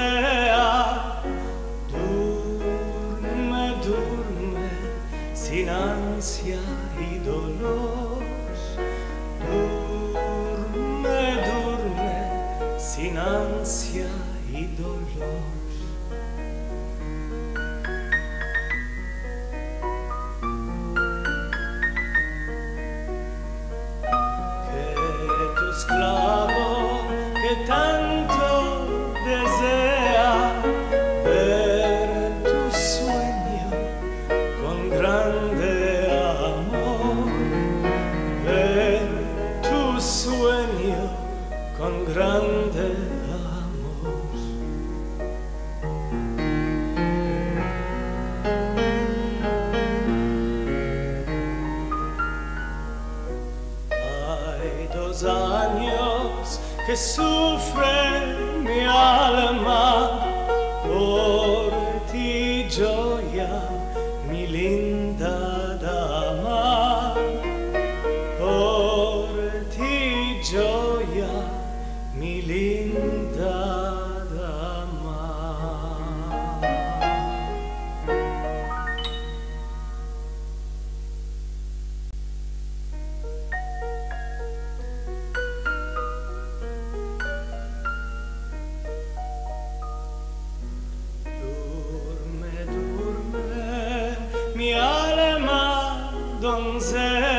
donzea, durme, durme, sin ansia y dolor. Durme, durme, sin ansia y dolor. Esclavo que tanto desea ver tu sueño con grande amor, ver tu sueño con grande amor. Hay 2 años que sufre mi alma por ti, gioia, mi linda dama, por ti, gioia, mi linda dama. Durme, durme, mi alma donzella,